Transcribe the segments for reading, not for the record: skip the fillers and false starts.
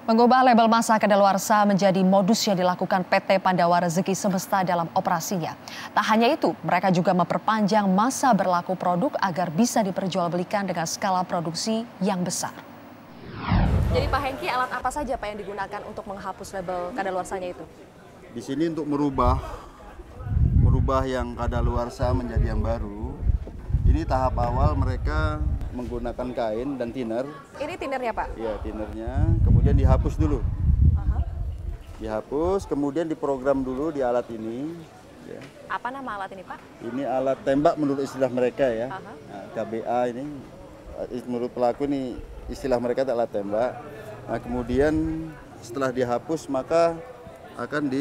Mengubah label masa kadaluarsa menjadi modus yang dilakukan PT Pandawa Rezeki Semesta dalam operasinya. Tak hanya itu, mereka juga memperpanjang masa berlaku produk agar bisa diperjualbelikan dengan skala produksi yang besar. Jadi Pak Hengki, alat apa saja Pak yang digunakan untuk menghapus label kadaluarsanya itu? Di sini untuk merubah yang kadaluarsa menjadi yang baru. Ini tahap awal mereka menggunakan kain dan thinner. Ini thinnernya Pak? Iya, thinnernya. Kemudian dihapus dulu. Dihapus, kemudian diprogram dulu di alat ini. Ya. Apa nama alat ini Pak? Ini alat tembak menurut istilah mereka ya. Nah, KBA ini, menurut pelaku ini istilah mereka alat tembak. Nah, kemudian setelah dihapus maka akan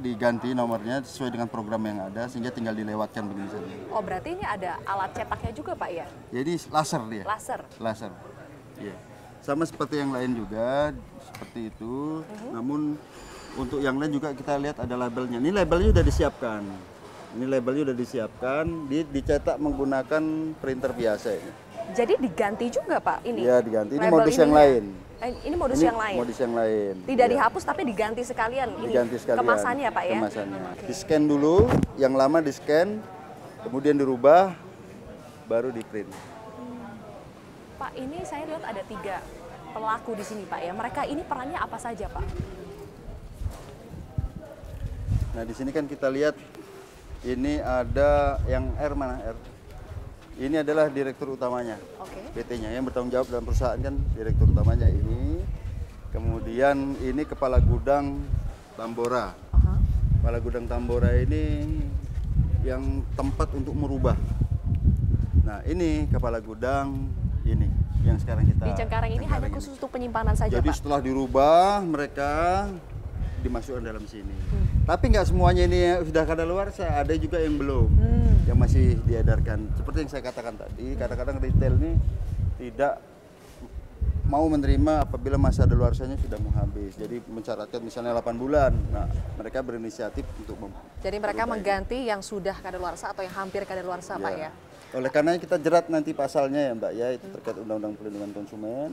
diganti nomornya sesuai dengan program yang ada sehingga tinggal dilewatkan begini saja. Oh, berarti ini ada alat cetaknya juga Pak ya? Jadi laser dia. Laser. Iya. Sama seperti yang lain juga seperti itu. Namun untuk yang lain juga kita lihat ada labelnya. Ini labelnya sudah disiapkan. Dicetak menggunakan printer biasa ini. Jadi diganti juga Pak ini? Iya, diganti. Ini modus yang lain. Ini modus yang lain? Modus yang lain. Tidak dihapus tapi diganti sekalian? Diganti sekalian. Kemasannya Pak ya? Kemasannya. Di-scan dulu, yang lama di-scan, kemudian dirubah, baru di-print. Pak, ini saya lihat ada 3 pelaku di sini Pak ya. Mereka ini perannya apa saja Pak? Nah, di sini kan kita lihat ini ada yang R mana R? Ini adalah direktur utamanya, PT-nya yang bertanggung jawab dalam perusahaan kan direktur utamanya ini. Kemudian ini kepala gudang Tambora. Kepala gudang Tambora ini yang tempat untuk merubah. Nah, ini kepala gudang ini yang sekarang kita. Di Cengkareng ini hanya khusus untuk penyimpanan saja Jadi Pak? setelah dirubah mereka dimasukkan dalam sini. Tapi nggak semuanya ini sudah kadaluarsa, ada juga yang belum, yang masih diedarkan. Seperti yang saya katakan tadi, kadang-kadang retail ini tidak mau menerima apabila masa kadaluarsanya sudah mau habis. Jadi mencatatkan misalnya 8 bulan. Nah, mereka berinisiatif untuk Jadi mereka mengganti yang sudah kadaluarsa atau yang hampir kadaluarsa Pak ya? Oleh karena kita jerat nanti pasalnya ya Mbak ya, itu terkait Undang-Undang Perlindungan Konsumen.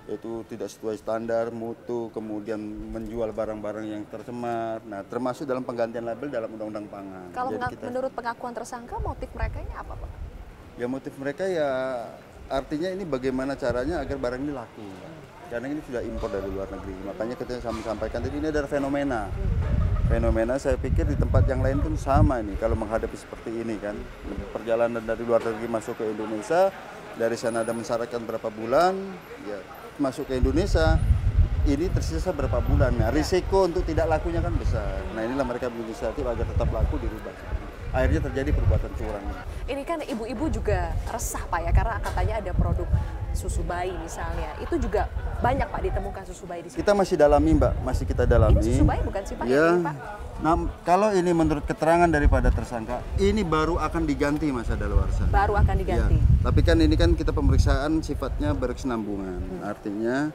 Itu tidak sesuai standar mutu, kemudian menjual barang-barang yang tercemar. Nah, termasuk dalam penggantian label dalam Undang-Undang Pangan. Kalau menurut pengakuan tersangka, motif mereka ini apa Pak? Ya motif mereka ya artinya ini bagaimana caranya agar barang ini laku. Karena ini sudah impor dari luar negeri. Makanya kita sampaikan tadi ini adalah fenomena. Fenomena saya pikir di tempat yang lain pun sama nih kalau menghadapi seperti ini kan. Perjalanan dari luar negeri masuk ke Indonesia, dari sana ada mensyaratkan berapa bulan, ya masuk ke Indonesia, ini tersisa berapa bulan. Nah, risiko untuk tidak lakunya kan besar. Nah, inilah mereka berinisiatif agar tetap laku dirubah. Akhirnya terjadi perbuatan curang. Ini kan ibu-ibu juga resah Pak ya, karena katanya ada produk susu bayi misalnya. Itu juga banyak Pak ditemukan susu bayi di sini. Kita masih dalami Mbak, masih kita dalami. Ini susu bayi bukan sih Pak? Ya. Ini, Pak? Nah, kalau ini menurut keterangan daripada tersangka, ini baru akan diganti masa daluarsa. Baru akan diganti. Ya. Tapi kan ini kan kita pemeriksaan sifatnya berkesinambungan. Artinya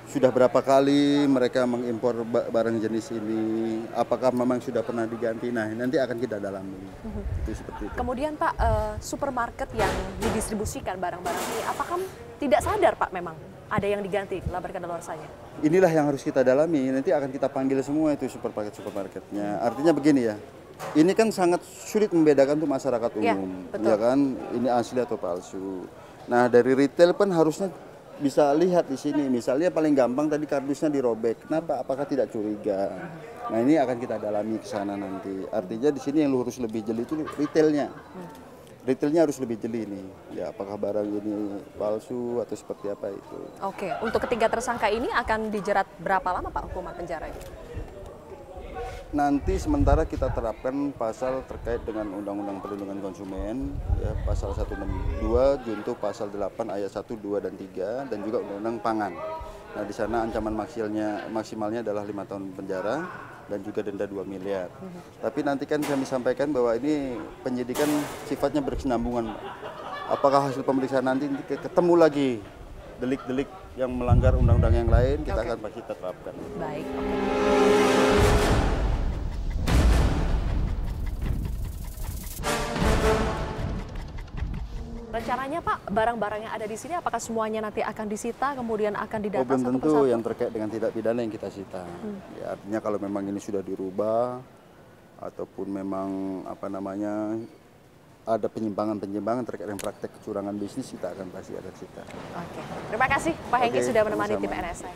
sudah berapa kali mereka mengimpor barang jenis ini, apakah memang sudah pernah diganti? Nah, nanti akan kita dalami. Itu seperti itu. Kemudian Pak, supermarket yang didistribusikan barang-barang ini, apakah tidak sadar Pak memang ada yang diganti label kadaluarsanya? Inilah yang harus kita dalami, nanti akan kita panggil semua itu supermarketnya. Artinya begini ya, ini kan sangat sulit membedakan untuk masyarakat umum, ya kan? Ini asli atau palsu. Nah, dari retail pun harusnya bisa lihat di sini, misalnya paling gampang tadi kardusnya dirobek. Kenapa? Apakah tidak curiga? Nah, ini akan kita dalami ke sana nanti. Artinya di sini yang harus lebih jeli itu retailnya. Retailnya harus lebih jeli nih. Ya, apakah barang ini palsu atau seperti apa itu. Oke, untuk ketiga tersangka ini akan dijerat berapa lama Pak hukuman penjaranya? Nanti sementara kita terapkan pasal terkait dengan Undang-Undang Perlindungan Konsumen, ya, pasal 162 junto pasal 8 ayat 1, 2, dan 3, dan juga Undang-Undang Pangan. Nah, di sana ancaman maksimalnya adalah 5 tahun penjara dan juga denda 2 miliar. Tapi nanti kan kami sampaikan bahwa ini penyidikan sifatnya berkesinambungan. Apakah hasil pemeriksaan nanti ketemu lagi delik-delik yang melanggar undang-undang yang lain, kita akan pasti terapkan. Baik. Rencananya Pak, barang-barang yang ada di sini apakah semuanya nanti akan disita, kemudian akan didata Belum satu tentu persatu? yang terkait dengan tindak pidana yang kita sita. Ya, artinya kalau memang ini sudah dirubah ataupun memang apa namanya ada penyimpangan-penyimpangan terkait dengan praktek kecurangan bisnis, kita akan pasti ada sita. Oke, terima kasih Pak Hengki Oke, sudah menemani tim sama-sama. NSI.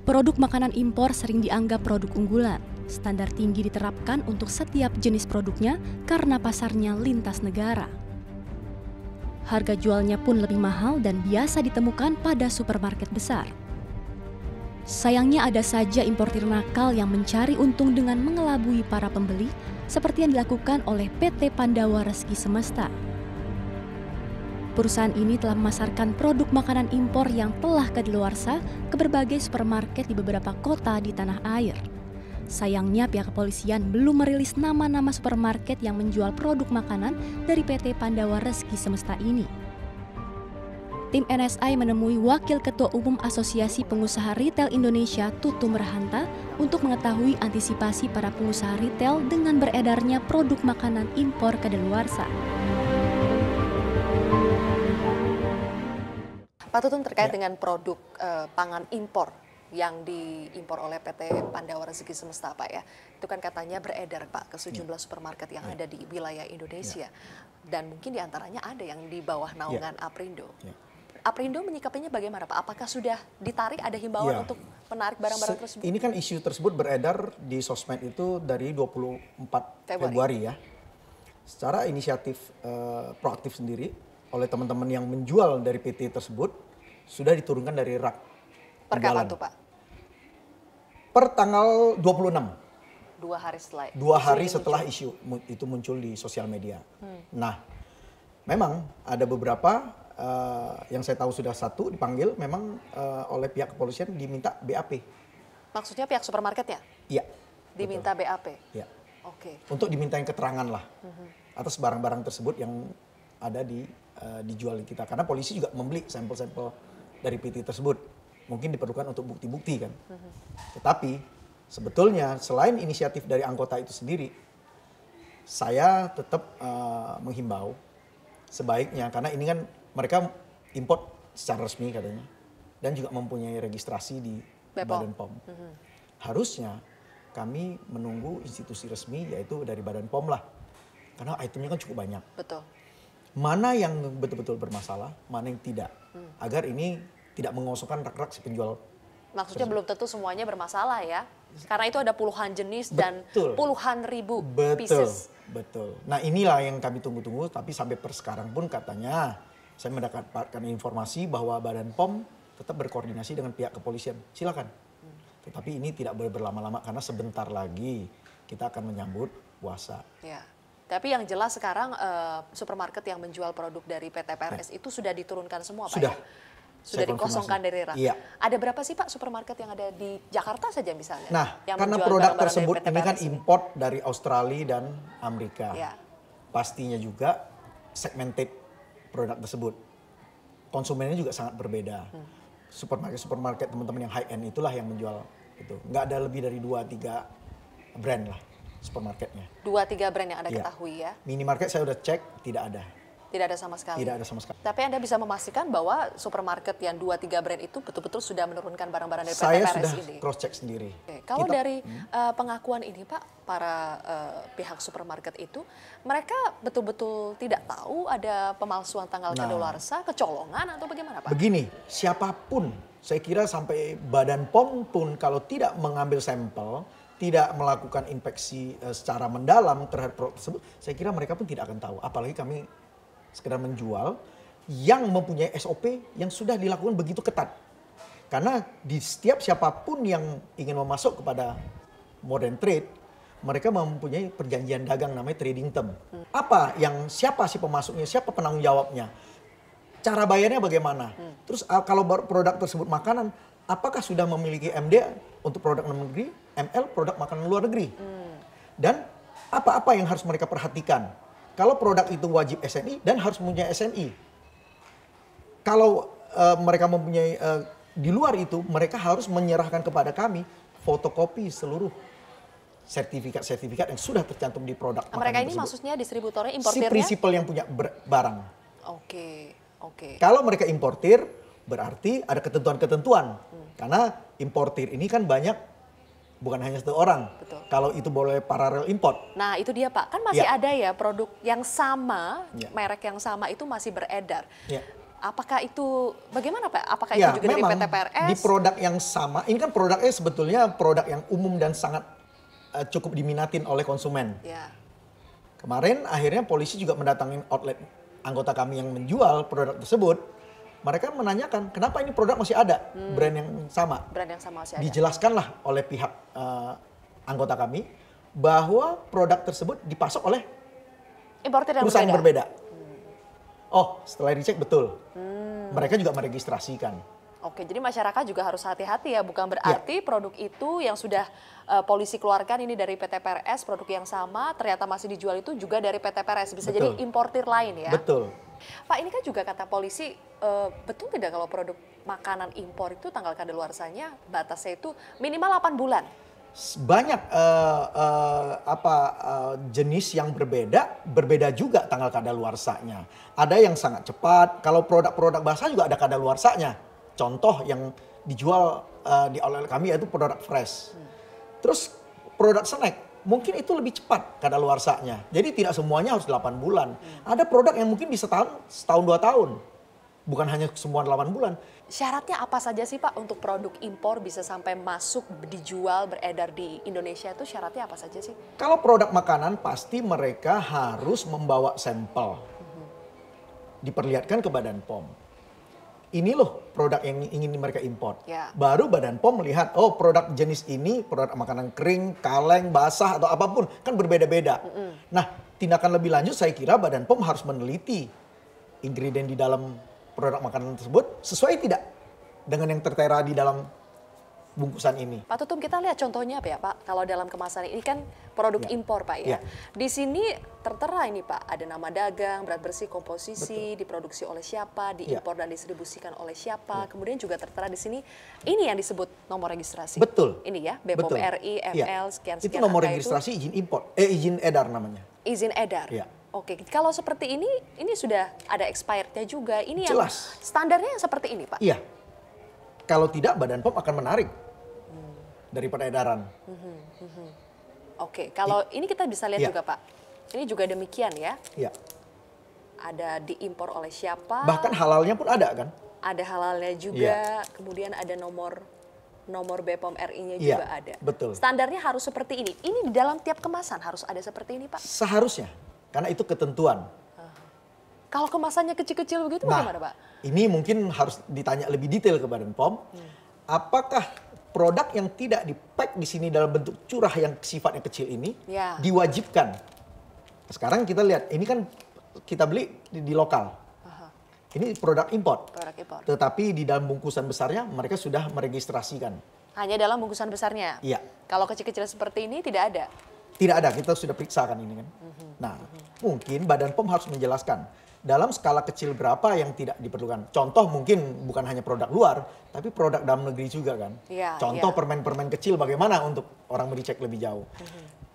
Produk makanan impor sering dianggap produk unggulan. Standar tinggi diterapkan untuk setiap jenis produknya karena pasarnya lintas negara. Harga jualnya pun lebih mahal dan biasa ditemukan pada supermarket besar. Sayangnya ada saja importir nakal yang mencari untung dengan mengelabui para pembeli seperti yang dilakukan oleh PT Pandawa Rezeki Semesta. Perusahaan ini telah memasarkan produk makanan impor yang telah kadaluarsa ke berbagai supermarket di beberapa kota di tanah air. Sayangnya pihak kepolisian belum merilis nama-nama supermarket yang menjual produk makanan dari PT Pandawa Rezeki Semesta ini. Tim NSI menemui Wakil Ketua Umum Asosiasi Pengusaha Retail Indonesia Tutum Rahanta untuk mengetahui antisipasi para pengusaha retail dengan beredarnya produk makanan impor kadaluarsa. Pak Tutum, terkait dengan produk pangan impor yang diimpor oleh PT Pandawa Rezeki Semesta Pak ya, itu kan katanya beredar Pak ke sejumlah supermarket yang ada di wilayah Indonesia, dan mungkin diantaranya ada yang di bawah naungan Aprindo. Aprindo menyikapinya bagaimana Pak? Apakah sudah ditarik, ada himbauan untuk menarik barang-barang tersebut? Ini kan isu tersebut beredar di sosmed itu dari 24 Februari ya. Secara inisiatif proaktif sendiri oleh teman-teman yang menjual dari PT tersebut sudah diturunkan dari rak. Per kapan tuh Pak? Per tanggal 26. 2 hari setelah. 2 hari setelah isu itu muncul di sosial media. Nah, memang ada beberapa yang saya tahu sudah satu dipanggil memang oleh pihak kepolisian diminta BAP. Maksudnya pihak supermarketnya? Iya. Diminta betul. BAP? Iya. Oke. Untuk dimintain keterangan lah atas barang-barang tersebut yang ada dijual di kita. Karena polisi juga membeli sampel-sampel dari PT tersebut. Mungkin diperlukan untuk bukti-bukti kan. Tetapi sebetulnya selain inisiatif dari anggota itu sendiri, saya tetap menghimbau sebaiknya, karena ini kan mereka import secara resmi katanya, dan juga mempunyai registrasi di Badan POM. Harusnya kami menunggu institusi resmi, yaitu dari Badan POM lah. Karena itemnya kan cukup banyak. Betul. Mana yang betul-betul bermasalah, mana yang tidak. Agar ini tidak mengosongkan rak-rak si penjual. Maksudnya belum tentu semuanya bermasalah ya. Karena itu ada puluhan jenis dan puluhan ribu pieces. Betul. Nah inilah yang kami tunggu-tunggu, tapi sampai per sekarang pun katanya saya mendapatkan informasi bahwa Badan POM tetap berkoordinasi dengan pihak kepolisian. Silakan. Tetapi ini tidak boleh berlama-lama karena sebentar lagi kita akan menyambut puasa. Ya. Tapi yang jelas sekarang supermarket yang menjual produk dari PT PRS itu sudah diturunkan semua Pak Sudah. ya? Sudah dikosongkan dari rak. Iya. Ada berapa sih Pak supermarket yang ada di Jakarta saja misalnya? Nah, yang karena menjual produk barang-barang tersebut dari PT ini kan PRS import dari Australia dan Amerika. Ya. Pastinya juga segmented produk tersebut. Konsumennya juga sangat berbeda. Supermarket teman-teman yang high end itulah yang menjual itu. Nggak ada lebih dari 2-3 brand lah supermarketnya. 2-3 brand yang Anda Iya. ketahui ya? Minimarket saya udah cek, tidak ada. Tidak ada sama sekali? Tidak ada sama sekali. Tapi Anda bisa memastikan bahwa supermarket yang 2-3 brand itu betul-betul sudah menurunkan barang-barang dari PT Saya PRS sudah ini? cross check sendiri. Oke. Kalau dari pengakuan ini Pak, para pihak supermarket itu, mereka betul-betul tidak tahu ada pemalsuan tanggal kadaluarsa, kecolongan atau bagaimana Pak? Begini, siapapun, saya kira sampai Badan POM pun kalau tidak mengambil sampel, tidak melakukan inspeksi secara mendalam terhadap produk tersebut, saya kira mereka pun tidak akan tahu. Apalagi kami sekedar menjual yang mempunyai SOP yang sudah dilakukan begitu ketat. Karena di setiap siapapun yang ingin memasuk kepada modern trade, mereka mempunyai perjanjian dagang namanya trading term. Apa yang, siapa sih pemasuknya, siapa penanggung jawabnya, cara bayarnya bagaimana. Terus kalau produk tersebut makanan, apakah sudah memiliki MD untuk produk dalam negeri, ML produk makanan luar negeri. Dan Apa-apa yang harus mereka perhatikan? Kalau produk itu wajib SNI dan harus mempunyai SNI. Kalau mereka mempunyai di luar itu, mereka harus menyerahkan kepada kami fotokopi seluruh sertifikat-sertifikat yang sudah tercantum di produk Mereka ini tersebut. maksudnya distributornya, Si importirnya? prinsipal yang punya barang. Oke, oke. Kalau mereka importir, berarti ada ketentuan-ketentuan. Karena importir ini kan banyak, bukan hanya satu orang. Betul. Kalau itu boleh paralel import. Nah itu dia Pak, kan masih Ya. ada ya produk yang sama, Ya. merek yang sama itu masih beredar. Ya. Apakah itu, bagaimana Pak? Apakah Ya, itu juga memang dari PT PRS? di produk yang sama, ini kan produknya sebetulnya produk yang umum dan sangat cukup diminatin oleh konsumen. Ya, Kemarin akhirnya polisi juga mendatangin outlet anggota kami yang menjual produk tersebut. Mereka menanyakan kenapa ini produk masih ada, brand yang sama. brand yang sama masih ada. Dijelaskanlah oleh pihak anggota kami bahwa produk tersebut dipasok oleh Importir yang perusahaan berbeda. berbeda. Oh, setelah dicek betul. Mereka juga meregistrasikan. Oke, jadi masyarakat juga harus hati-hati ya, bukan berarti produk itu yang sudah polisi keluarkan ini dari PT PRS, produk yang sama ternyata masih dijual itu juga dari PT PRS, bisa Betul. jadi importir lain ya. Betul. Pak, ini kan juga kata polisi, betul tidak kalau produk makanan impor itu tanggal kadaluarsanya batasnya itu minimal 8 bulan? Banyak jenis yang berbeda juga tanggal kadaluarsanya. Ada yang sangat cepat. Kalau produk-produk basah juga ada kadaluarsanya. Contoh yang dijual di outlet kami yaitu produk fresh. Terus produk snack mungkin itu lebih cepat kadaluarsanya. Jadi tidak semuanya harus 8 bulan. Ada produk yang mungkin bisa setahun 2 tahun. Bukan hanya semua 8 bulan. Syaratnya apa saja sih Pak untuk produk impor bisa sampai masuk, dijual, beredar di Indonesia itu syaratnya apa saja sih? Kalau produk makanan pasti mereka harus membawa sampel. Diperlihatkan ke Badan POM. Ini loh produk yang ingin mereka import. Ya. Baru Badan POM melihat, oh produk jenis ini, produk makanan kering, kaleng, basah atau apapun, kan berbeda-beda. Nah, tindakan lebih lanjut saya kira Badan POM harus meneliti ingredient di dalam produk makanan tersebut sesuai tidak dengan yang tertera di dalam bungkusan ini. Pak Tutum, kita lihat contohnya apa ya Pak? Kalau dalam kemasan ini kan produk Ya. impor Pak Ya. ya. Di sini tertera ini Pak, ada nama dagang, berat bersih, komposisi, diproduksi oleh siapa, diimpor dan distribusikan oleh siapa. Kemudian juga tertera di sini, ini yang disebut nomor registrasi. Betul. Ini ya, BPOM Betul. RI, Ya. ML, sekian-sekian. Itu nomor angka registrasi izin import, izin edar namanya. Izin edar. Ya. Oke, kalau seperti ini sudah ada expirednya juga. Ini yang Jelas. standarnya yang seperti ini Pak. Iya. Kalau tidak Badan POM akan menarik dari peredaran. Oke, kalau ini kita bisa lihat Ya. juga Pak. Ini juga demikian ya. Iya. Ada diimpor oleh siapa. Bahkan halalnya pun ada kan? Ada halalnya juga, kemudian ada nomor BPOM RI-nya Iya, juga ada. betul. Standarnya harus seperti ini. Ini di dalam tiap kemasan harus ada seperti ini Pak. Seharusnya. Karena itu ketentuan. Kalau kemasannya kecil-kecil begitu Nah, bagaimana Pak? ini mungkin harus ditanya lebih detail ke Badan POM. Apakah produk yang tidak di-pack di sini dalam bentuk curah yang sifatnya kecil ini Ya. diwajibkan? Sekarang kita lihat, ini kan kita beli di lokal. Ini produk import. Produk impor. Tetapi di dalam bungkusan besarnya mereka sudah meregistrasikan. Hanya dalam bungkusan besarnya? Iya. Kalau kecil-kecil seperti ini tidak ada? Tidak ada, kita sudah periksakan ini kan. Nah, mungkin Badan POM harus menjelaskan dalam skala kecil berapa yang tidak diperlukan. Contoh mungkin bukan hanya produk luar, tapi produk dalam negeri juga kan. Iya, Contoh iya. permen-permen kecil bagaimana untuk orang dicek lebih jauh.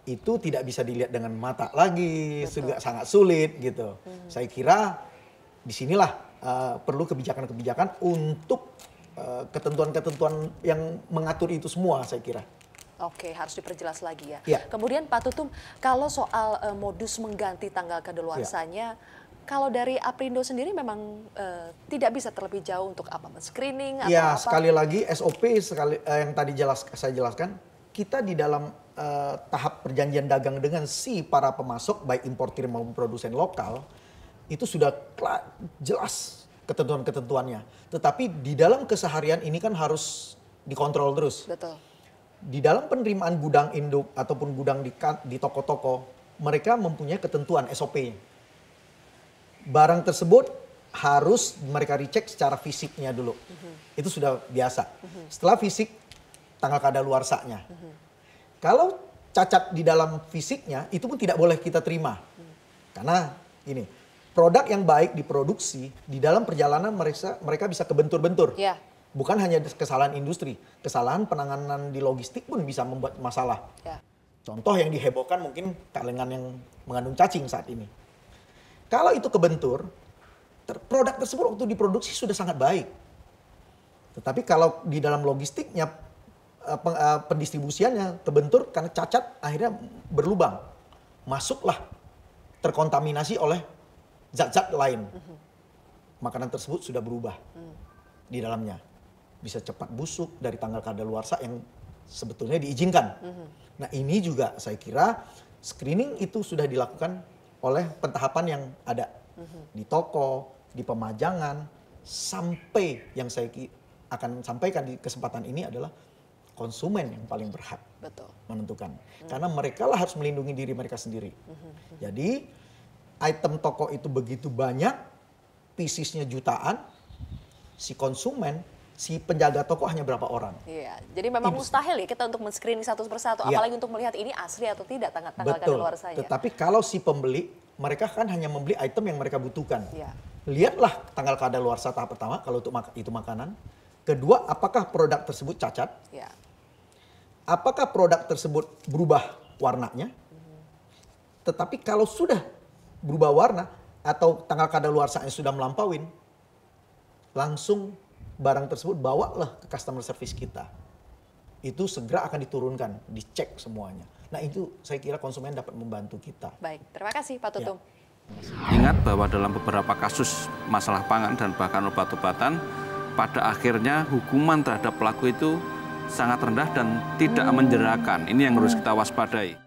Itu tidak bisa dilihat dengan mata lagi, juga sangat sulit gitu. Saya kira disinilah perlu kebijakan-kebijakan untuk ketentuan-ketentuan yang mengatur itu semua saya kira. Oke, harus diperjelas lagi ya. Ya. Kemudian Pak Tutum, kalau soal modus mengganti tanggal kadaluarsanya, kalau dari Aprindo sendiri memang tidak bisa terlebih jauh untuk apa? Men-screening atau Ya, apa? sekali lagi SOP yang tadi saya jelaskan, kita di dalam tahap perjanjian dagang dengan si para pemasok, baik importir maupun produsen lokal, itu sudah jelas ketentuan-ketentuannya. Tetapi di dalam keseharian ini kan harus dikontrol terus. Betul. Di dalam penerimaan gudang induk ataupun gudang di toko-toko, mereka mempunyai ketentuan SOP. Barang tersebut harus mereka dicek secara fisiknya dulu. Itu sudah biasa. Setelah fisik, tanggal kadaluarsanya. Kalau cacat di dalam fisiknya itu pun tidak boleh kita terima. Karena ini produk yang baik diproduksi di dalam perjalanan mereka bisa kebentur-bentur. Ya. Bukan hanya kesalahan industri, kesalahan penanganan di logistik pun bisa membuat masalah. Ya. Contoh yang dihebohkan mungkin kalengan yang mengandung cacing saat ini. Kalau itu kebentur, produk tersebut waktu diproduksi sudah sangat baik. Tetapi kalau di dalam logistiknya, pendistribusiannya kebentur karena cacat, akhirnya berlubang. Masuklah, terkontaminasi oleh zat-zat lain. Makanan tersebut sudah berubah di dalamnya. Bisa cepat busuk dari tanggal kadaluarsa yang sebetulnya diizinkan. Nah ini juga saya kira screening itu sudah dilakukan oleh pentahapan yang ada. Di toko, di pemajangan, sampai yang saya akan sampaikan di kesempatan ini adalah konsumen yang paling berhak menentukan. Karena mereka lah harus melindungi diri mereka sendiri. Jadi item toko itu begitu banyak, piecesnya jutaan, si konsumen, si penjaga toko hanya berapa orang. Iya, jadi memang mustahil ya kita untuk men-screening satu persatu, apalagi untuk melihat ini asli atau tidak tanggal kadaluarsanya. Tetapi kalau si pembeli, mereka kan hanya membeli item yang mereka butuhkan. Iya. Lihatlah tanggal kadaluarsa tahap pertama kalau itu makanan. Kedua, apakah produk tersebut cacat? Iya. Apakah produk tersebut berubah warnanya? Tetapi kalau sudah berubah warna atau tanggal kadaluarsanya sudah melampauin, langsung barang tersebut bawalah ke customer service kita. Itu segera akan diturunkan, dicek semuanya. Nah itu saya kira konsumen dapat membantu kita. Baik, terima kasih Pak Tutum. Ingat bahwa dalam beberapa kasus masalah pangan dan bahkan obat-obatan, pada akhirnya hukuman terhadap pelaku itu sangat rendah dan tidak menjerakan. Ini yang harus kita waspadai.